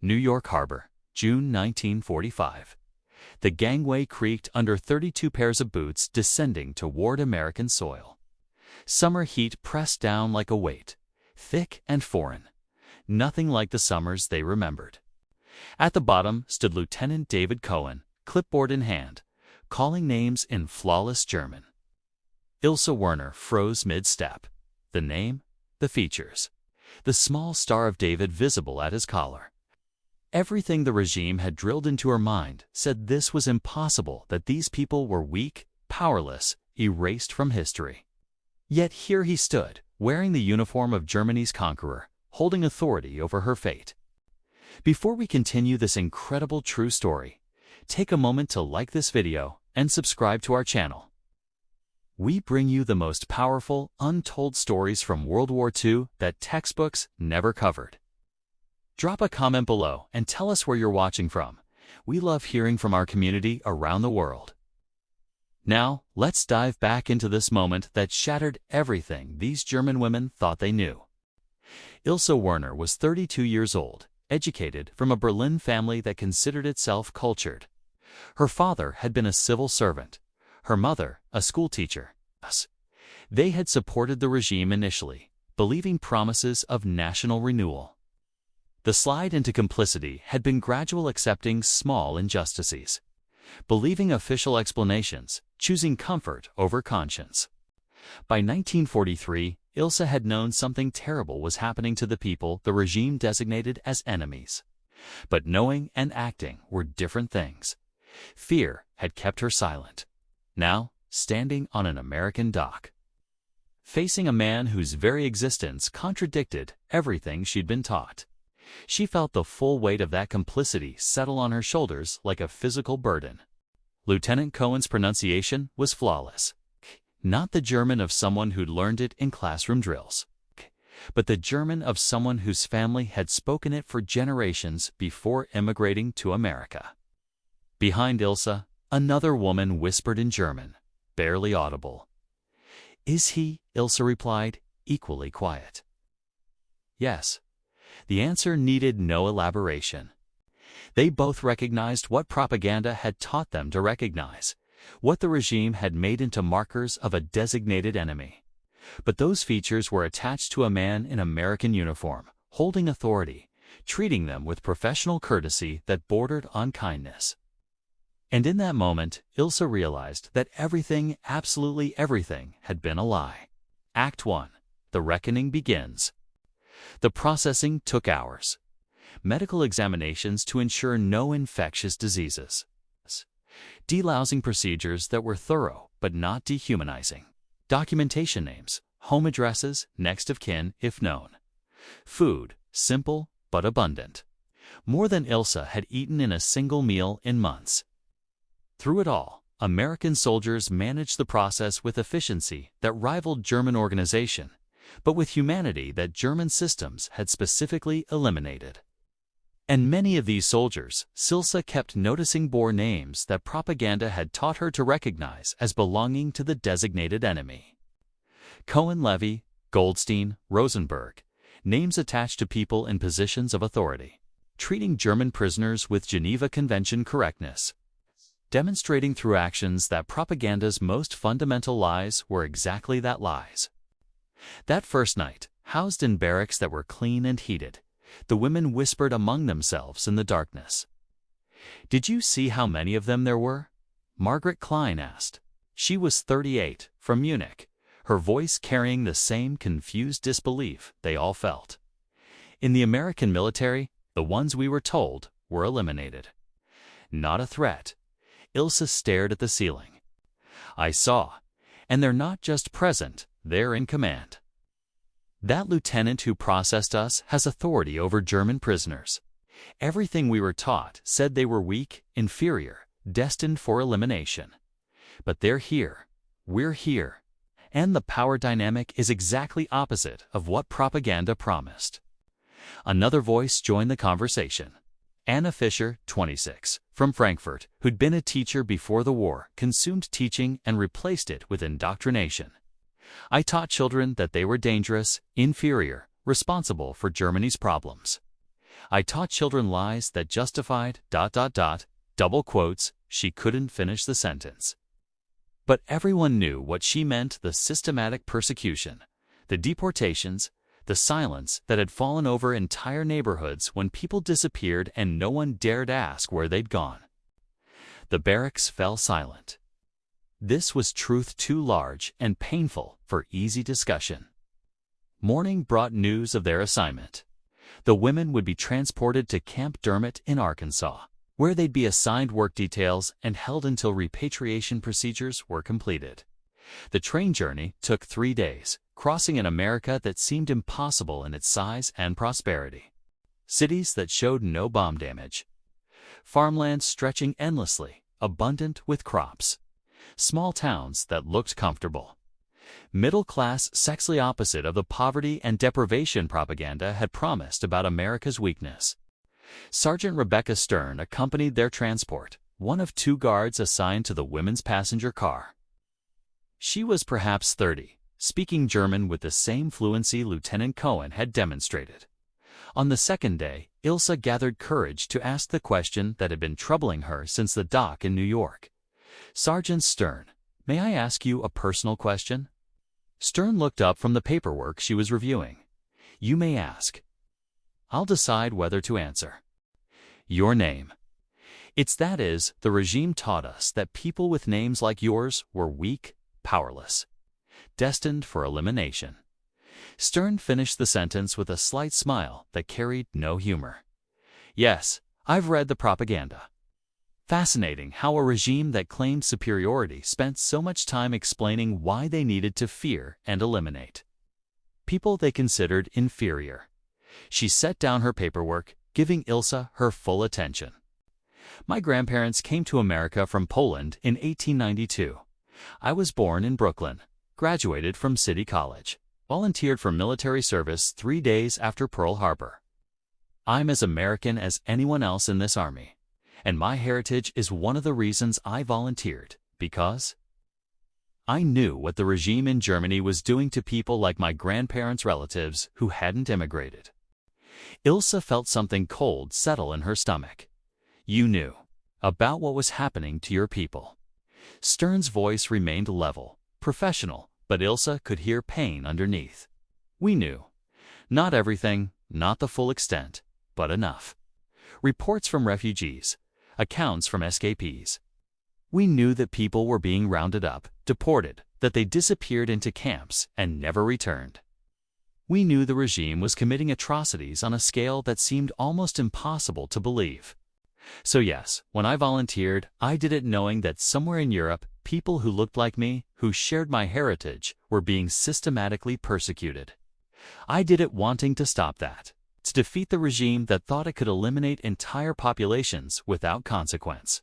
New York Harbor, June 1945. The gangway creaked under 32 pairs of boots descending toward American soil. Summer heat pressed down like a weight, thick and foreign, nothing like the summers they remembered. At the bottom stood Lieutenant David Cohen, clipboard in hand, calling names in flawless German. Ilse Werner froze mid-step. The name, the features, the small star of David visible at his collar. Everything the regime had drilled into her mind said this was impossible, that these people were weak, powerless, erased from history. Yet here he stood, wearing the uniform of Germany's conqueror, holding authority over her fate. Before we continue this incredible true story, take a moment to like this video and subscribe to our channel. We bring you the most powerful, untold stories from World War II that textbooks never covered. Drop a comment below and tell us where you're watching from. We love hearing from our community around the world. Now, let's dive back into this moment that shattered everything these German women thought they knew. Ilse Werner was 32 years old, educated from a Berlin family that considered itself cultured. Her father had been a civil servant, her mother a schoolteacher. They had supported the regime initially, believing promises of national renewal. The slide into complicity had been gradual, accepting small injustices, believing official explanations, choosing comfort over conscience. By 1943, Ilse had known something terrible was happening to the people the regime designated as enemies. But knowing and acting were different things. Fear had kept her silent. Now, standing on an American dock, facing a man whose very existence contradicted everything she'd been taught, she felt the full weight of that complicity settle on her shoulders like a physical burden. Lieutenant Cohen's pronunciation was flawless. Not the German of someone who'd learned it in classroom drills, but the German of someone whose family had spoken it for generations before immigrating to America. Behind Ilse, another woman whispered in German, barely audible. "Is he?" Ilse replied, equally quiet. Yes. The answer needed no elaboration. They both recognized what propaganda had taught them to recognize, what the regime had made into markers of a designated enemy. But those features were attached to a man in American uniform, holding authority, treating them with professional courtesy that bordered on kindness. And in that moment, Ilse realized that everything, absolutely everything, had been a lie. Act 1. The reckoning begins. The processing took hours. Medical examinations to ensure no infectious diseases. Delousing procedures that were thorough but not dehumanizing. Documentation names, home addresses, next of kin if known. Food, simple but abundant. More than Ilse had eaten in a single meal in months. Through it all, American soldiers managed the process with efficiency that rivaled German organization, but with humanity that German systems had specifically eliminated. And many of these soldiers, Ilse kept noticing, bore names that propaganda had taught her to recognize as belonging to the designated enemy. Cohen-Levy, Goldstein, Rosenberg, names attached to people in positions of authority, treating German prisoners with Geneva Convention correctness, demonstrating through actions that propaganda's most fundamental lies were exactly that, lies. That first night, housed in barracks that were clean and heated, the women whispered among themselves in the darkness. "Did you see how many of them there were?" Margaret Klein asked. She was 38, from Munich, her voice carrying the same confused disbelief they all felt. "In the American military, the ones we were told were eliminated." Not a threat. Ilse stared at the ceiling. "I saw, and they're not just present, they're in command. That lieutenant who processed us has authority over German prisoners. Everything we were taught said they were weak, inferior, destined for elimination. But they're here, we're here, and the power dynamic is exactly opposite of what propaganda promised." Another voice joined the conversation. Anna Fischer, 26, from Frankfurt, who'd been a teacher before the war, consumed teaching and replaced it with indoctrination. "I taught children that they were dangerous, inferior, responsible for Germany's problems. I taught children lies that justified ... double quotes, she couldn't finish the sentence. But everyone knew what she meant: the systematic persecution, the deportations, the silence that had fallen over entire neighborhoods when people disappeared and no one dared ask where they'd gone. The barracks fell silent. This was truth too large and painful for easy discussion. Morning brought news of their assignment. The women would be transported to Camp Dermot in Arkansas, where they'd be assigned work details and held until repatriation procedures were completed. The train journey took 3 days, crossing an America that seemed impossible in its size and prosperity. Cities that showed no bomb damage. Farmland stretching endlessly, abundant with crops. Small towns that looked comfortable. Middle class sexually opposite of the poverty and deprivation propaganda had promised about America's weakness. Sergeant Rebecca Stern accompanied their transport, one of 2 guards assigned to the women's passenger car. She was perhaps 30, speaking German with the same fluency Lieutenant Cohen had demonstrated. On the second day, Ilse gathered courage to ask the question that had been troubling her since the dock in New York. "Sergeant Stern, may I ask you a personal question?" Stern looked up from the paperwork she was reviewing. "You may ask. I'll decide whether to answer." "Your name." "It's that is, the regime taught us that people with names like yours were weak, powerless, destined for elimination." Stern finished the sentence with a slight smile that carried no humor. "Yes, I've read the propaganda." Fascinating how a regime that claimed superiority spent so much time explaining why they needed to fear and eliminate people they considered inferior. She set down her paperwork, giving Ilse her full attention. "My grandparents came to America from Poland in 1892. I was born in Brooklyn, graduated from City College, volunteered for military service 3 days after Pearl Harbor. I'm as American as anyone else in this army. And my heritage is one of the reasons I volunteered, because I knew what the regime in Germany was doing to people like my grandparents' relatives who hadn't immigrated." Ilse felt something cold settle in her stomach. "You knew about what was happening to your people." Stern's voice remained level, professional, but Ilse could hear pain underneath. "We knew. Not everything, not the full extent, but enough. Reports from refugees, accounts from escapees. We knew that people were being rounded up, deported, that they disappeared into camps and never returned. We knew the regime was committing atrocities on a scale that seemed almost impossible to believe. So yes, when I volunteered, I did it knowing that somewhere in Europe, people who looked like me, who shared my heritage, were being systematically persecuted. I did it wanting to stop that, to defeat the regime that thought it could eliminate entire populations without consequence."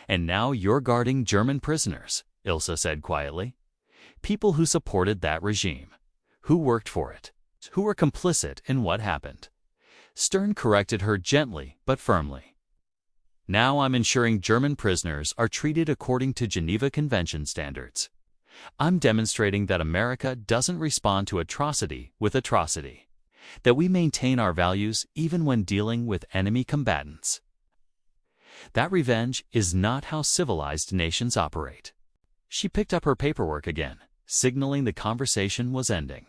"And now you're guarding German prisoners," Ilse said quietly. "People who supported that regime, who worked for it, who were complicit in what happened." Stern corrected her gently but firmly. "Now I'm ensuring German prisoners are treated according to Geneva Convention standards. I'm demonstrating that America doesn't respond to atrocity with atrocity, that we maintain our values even when dealing with enemy combatants. That revenge is not how civilized nations operate." She picked up her paperwork again, signaling the conversation was ending.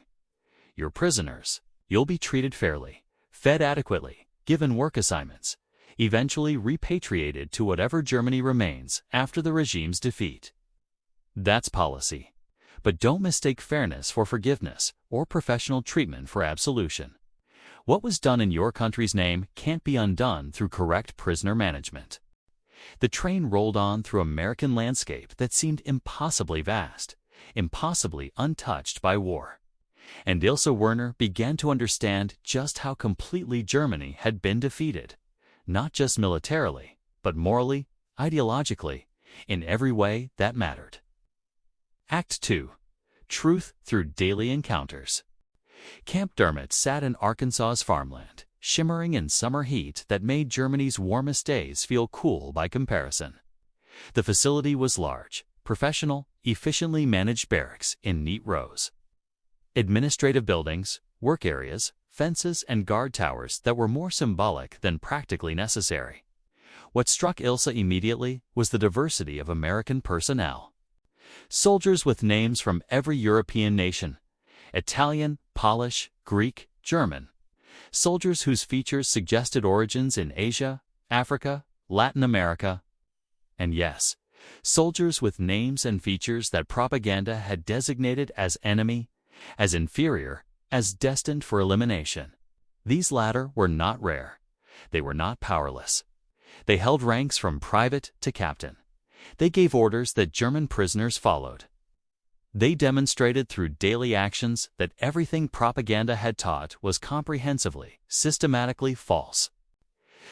"You're prisoners. You'll be treated fairly, fed adequately, given work assignments, eventually repatriated to whatever Germany remains after the regime's defeat. That's policy. But don't mistake fairness for forgiveness or professional treatment for absolution. What was done in your country's name can't be undone through correct prisoner management." The train rolled on through American landscape that seemed impossibly vast, impossibly untouched by war. And Ilse Werner began to understand just how completely Germany had been defeated, not just militarily, but morally, ideologically, in every way that mattered. Act 2. Truth Through Daily Encounters. Camp Dermot sat in Arkansas's farmland, shimmering in summer heat that made Germany's warmest days feel cool by comparison. The facility was large, professional, efficiently managed barracks in neat rows. Administrative buildings, work areas, fences, and guard towers that were more symbolic than practically necessary. What struck Ilse immediately was the diversity of American personnel. Soldiers with names from every European nation: Italian, Polish, Greek, German. Soldiers whose features suggested origins in Asia, Africa, Latin America. And yes, soldiers with names and features that propaganda had designated as enemy, as inferior, as destined for elimination. These latter were not rare. They were not powerless. They held ranks from private to captain. They gave orders that German prisoners followed. They demonstrated through daily actions that everything propaganda had taught was comprehensively, systematically false.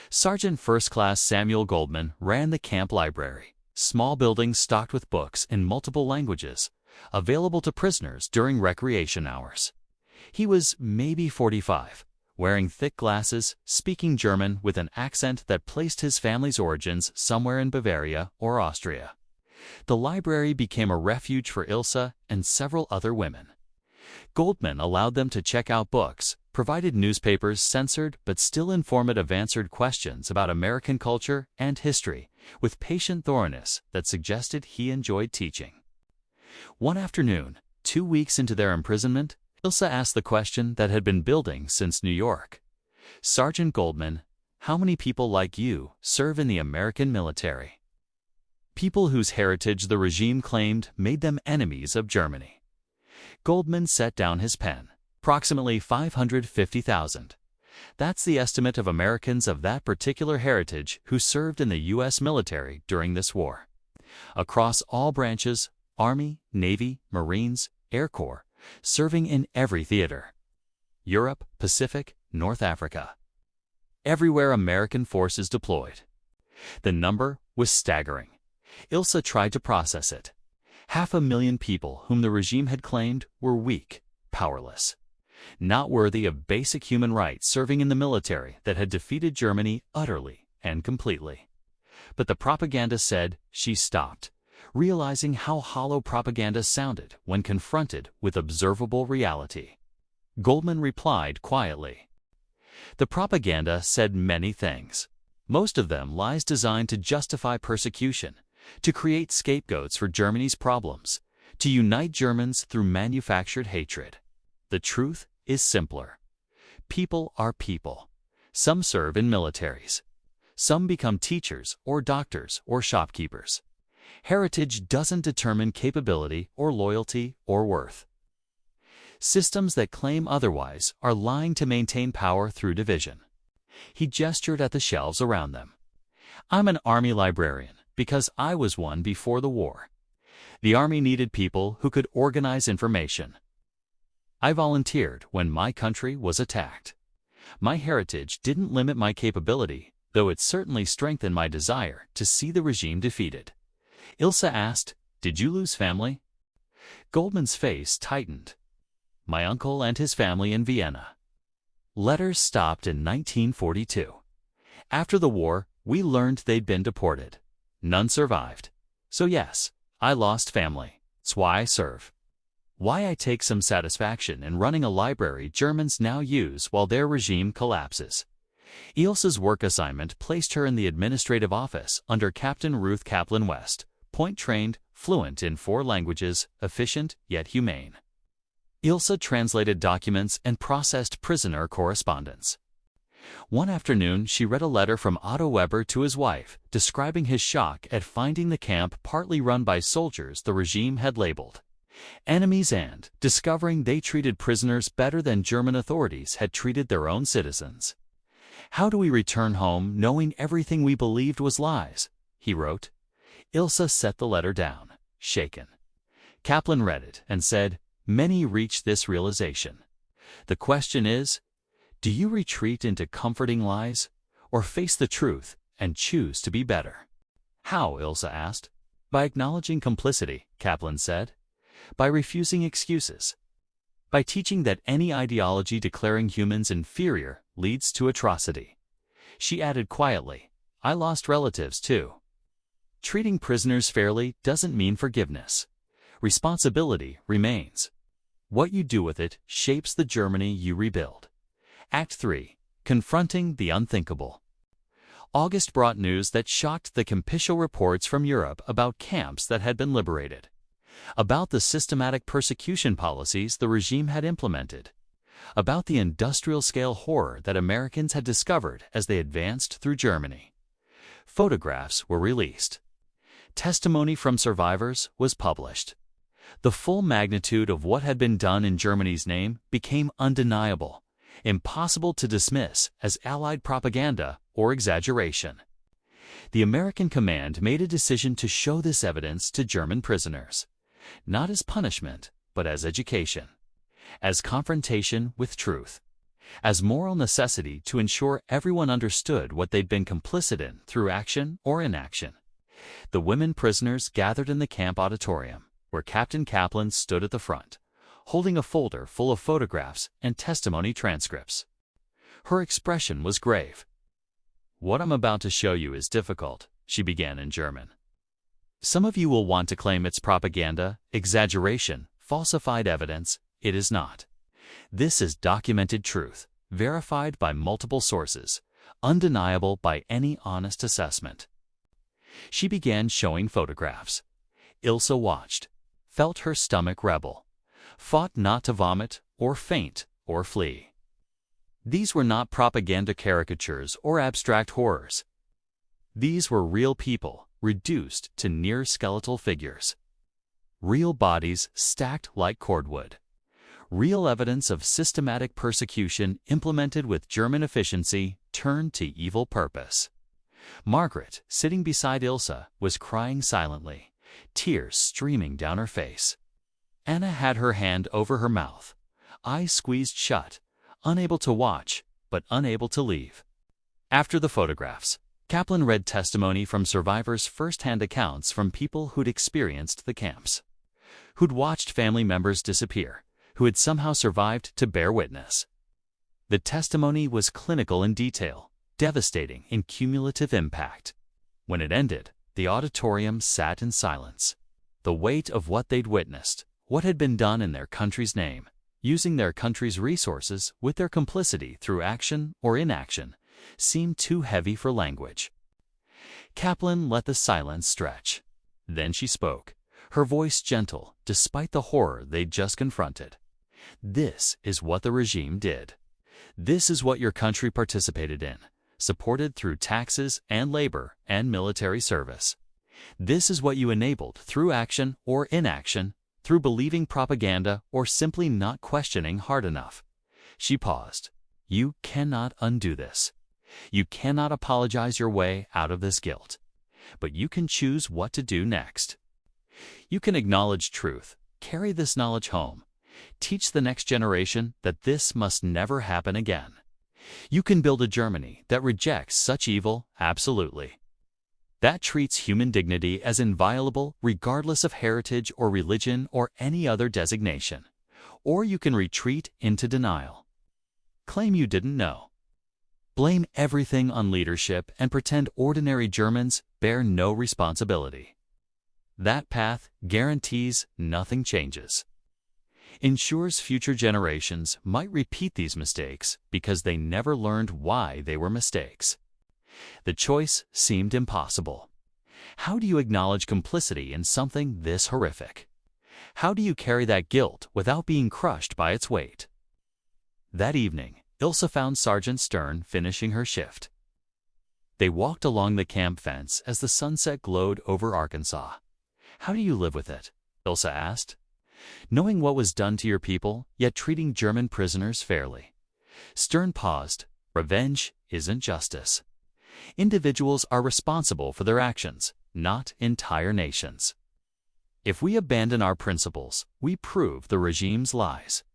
Sergeant First Class Samuel Goldman ran the camp library, small building stocked with books in multiple languages, available to prisoners during recreation hours. He was maybe 45, wearing thick glasses, speaking German with an accent that placed his family's origins somewhere in Bavaria or Austria. The library became a refuge for Ilse and several other women. Goldman allowed them to check out books, provided newspapers censored but still informative, answered questions about American culture and history with patient thoroughness that suggested he enjoyed teaching. One afternoon, 2 weeks into their imprisonment, Ilse asked the question that had been building since New York. "Sergeant Goldman, how many people like you serve in the American military?" People whose heritage the regime claimed made them enemies of Germany. Goldman set down his pen. Approximately 550,000. That's the estimate of Americans of that particular heritage who served in the U.S. military during this war. Across all branches: Army, Navy, Marines, Air Corps, serving in every theater. Europe, Pacific, North Africa. Everywhere American forces deployed. The number was staggering. Ilse tried to process it. 500,000 people whom the regime had claimed were weak, powerless, not worthy of basic human rights, serving in the military that had defeated Germany utterly and completely. But the propaganda said. She stopped, realizing how hollow propaganda sounded when confronted with observable reality. Goldman replied quietly. The propaganda said many things, most of them lies designed to justify persecution, to create scapegoats for Germany's problems, to unite Germans through manufactured hatred. The truth is simpler. People are people. Some serve in militaries. Some become teachers or doctors or shopkeepers. Heritage doesn't determine capability or loyalty or worth. Systems that claim otherwise are lying to maintain power through division. He gestured at the shelves around them. "I'm an Army librarian because I was one before the war. The Army needed people who could organize information. I volunteered when my country was attacked. My heritage didn't limit my capability, though it certainly strengthened my desire to see the regime defeated." Ilse asked, "Did you lose family?" Goldman's face tightened. "My uncle and his family in Vienna." Letters stopped in 1942. After the war, we learned they'd been deported. None survived. So yes, I lost family. That's why I serve. Why I take some satisfaction in running a library Germans now use while their regime collapses. Ilse's work assignment placed her in the administrative office under Captain Ruth Kaplan West, point-trained, fluent in 4 languages, efficient yet humane. Ilse translated documents and processed prisoner correspondence. One afternoon, she read a letter from Otto Weber to his wife, describing his shock at finding the camp partly run by soldiers the regime had labeled enemies and discovering they treated prisoners better than German authorities had treated their own citizens. "How do we return home knowing everything we believed was lies?" he wrote. Ilse set the letter down, shaken. Kaplan read it and said, "Many reach this realization. The question is, do you retreat into comforting lies, or face the truth and choose to be better?" "How?" Ilse asked. "By acknowledging complicity," Kaplan said. "By refusing excuses. By teaching that any ideology declaring humans inferior leads to atrocity." She added quietly, "I lost relatives too." Treating prisoners fairly doesn't mean forgiveness. Responsibility remains. What you do with it shapes the Germany you rebuild. Act 3. Confronting the unthinkable. August brought news that shocked the official reports from Europe about camps that had been liberated, about the systematic persecution policies the regime had implemented, about the industrial-scale horror that Americans had discovered as they advanced through Germany. Photographs were released. Testimony from survivors was published. The full magnitude of what had been done in Germany's name became undeniable, impossible to dismiss as Allied propaganda or exaggeration. The American command made a decision to show this evidence to German prisoners, not as punishment, but as education, as confrontation with truth, as moral necessity to ensure everyone understood what they'd been complicit in through action or inaction. The women prisoners gathered in the camp auditorium, where Captain Kaplan stood at the front, holding a folder full of photographs and testimony transcripts. Her expression was grave. "What I'm about to show you is difficult," she began in German. "Some of you will want to claim it's propaganda, exaggeration, falsified evidence. It is not. This is documented truth, verified by multiple sources, undeniable by any honest assessment." She began showing photographs. Ilse watched, felt her stomach rebel, fought not to vomit or faint or flee. These were not propaganda caricatures or abstract horrors. These were real people reduced to near skeletal figures. Real bodies stacked like cordwood. Real evidence of systematic persecution implemented with German efficiency turned to evil purpose. Margaret, sitting beside Ilse, was crying silently, tears streaming down her face. Anna had her hand over her mouth, eyes squeezed shut, unable to watch, but unable to leave. After the photographs, Kaplan read testimony from survivors' first-hand accounts from people who'd experienced the camps, who'd watched family members disappear, who had somehow survived to bear witness. The testimony was clinical in detail, devastating in cumulative impact. When it ended, the auditorium sat in silence. The weight of what they'd witnessed, what had been done in their country's name, using their country's resources with their complicity through action or inaction, seemed too heavy for language. Kaplan let the silence stretch. Then she spoke, her voice gentle despite the horror they'd just confronted. "This is what the regime did. This is what your country participated in, supported through taxes and labor and military service. This is what you enabled through action or inaction, through believing propaganda or simply not questioning hard enough." She paused. "You cannot undo this. You cannot apologize your way out of this guilt. But you can choose what to do next. You can acknowledge truth, carry this knowledge home, teach the next generation that this must never happen again. You can build a Germany that rejects such evil absolutely, that treats human dignity as inviolable regardless of heritage or religion or any other designation. Or you can retreat into denial. Claim you didn't know. Blame everything on leadership and pretend ordinary Germans bear no responsibility. That path guarantees nothing changes. Ensures future generations might repeat these mistakes because they never learned why they were mistakes. The choice seemed impossible. How do you acknowledge complicity in something this horrific? How do you carry that guilt without being crushed by its weight? That evening, Ilse found Sergeant Stern finishing her shift. They walked along the camp fence as the sunset glowed over Arkansas. "How do you live with it?" Ilse asked. "Knowing what was done to your people, yet treating German prisoners fairly." Stern paused. "Revenge isn't justice. Individuals are responsible for their actions, not entire nations. If we abandon our principles, we prove the regime's lies."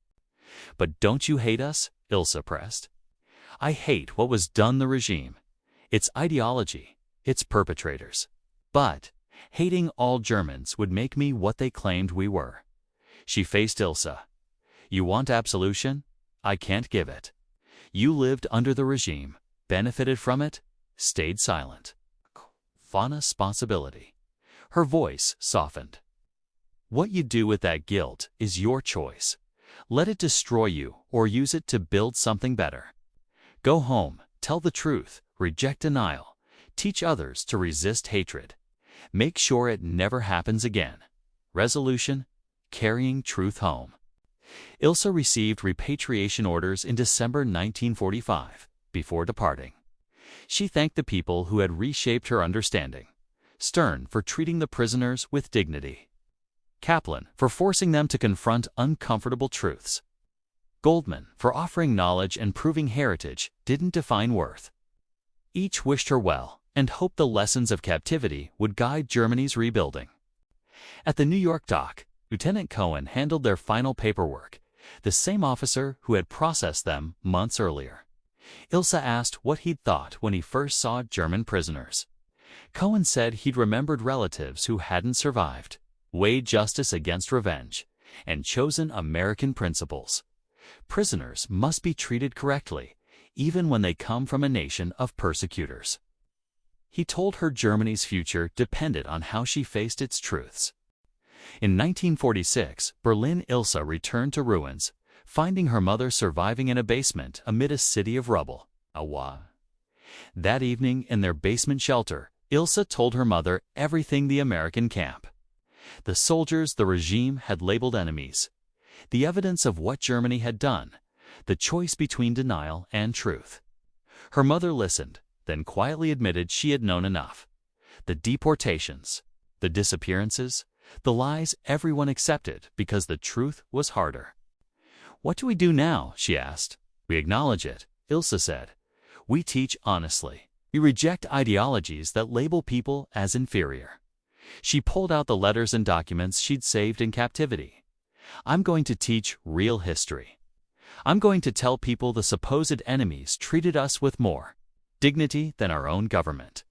"But don't you hate us?" Ilse pressed. "I hate what was done the regime, its ideology, its perpetrators. But hating all Germans would make me what they claimed we were." She faced Ilse. "You want absolution? I can't give it. You lived under the regime, benefited from it, stayed silent. Fauna responsibility." Her voice softened. "What you do with that guilt is your choice. Let it destroy you or use it to build something better. Go home, tell the truth, reject denial, teach others to resist hatred. Make sure it never happens again. Resolution: carrying truth home. Ilse received repatriation orders in December 1945, before departing. She thanked the people who had reshaped her understanding. Stern for treating the prisoners with dignity. Kaplan for forcing them to confront uncomfortable truths. Goldman for offering knowledge and proving heritage didn't define worth. Each wished her well and hoped the lessons of captivity would guide Germany's rebuilding. At the New York dock, Lieutenant Cohen handled their final paperwork, the same officer who had processed them months earlier. Ilse asked what he'd thought when he first saw German prisoners. Cohen said he'd remembered relatives who hadn't survived, weighed justice against revenge, and chosen American principles. Prisoners must be treated correctly, even when they come from a nation of persecutors. He told her Germany's future depended on how she faced its truths. In 1946, Berlin. Ilse returned to ruins, finding her mother surviving in a basement amid a city of rubble. That evening, in their basement shelter, Ilse told her mother everything: the American camp, the soldiers the regime had labeled enemies, the evidence of what Germany had done, the choice between denial and truth. Her mother listened, then quietly admitted she had known enough. The deportations, the disappearances, the lies everyone accepted because the truth was harder. "What do we do now?" she asked. "We acknowledge it," Ilse said. "We teach honestly. We reject ideologies that label people as inferior." She pulled out the letters and documents she'd saved in captivity. "I'm going to teach real history. I'm going to tell people the supposed enemies treated us with more dignity than our own government."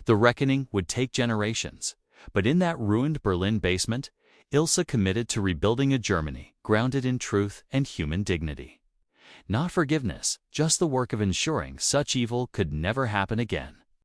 The reckoning would take generations, but in that ruined Berlin basement, Ilse committed to rebuilding a Germany grounded in truth and human dignity. Not forgiveness, just the work of ensuring such evil could never happen again.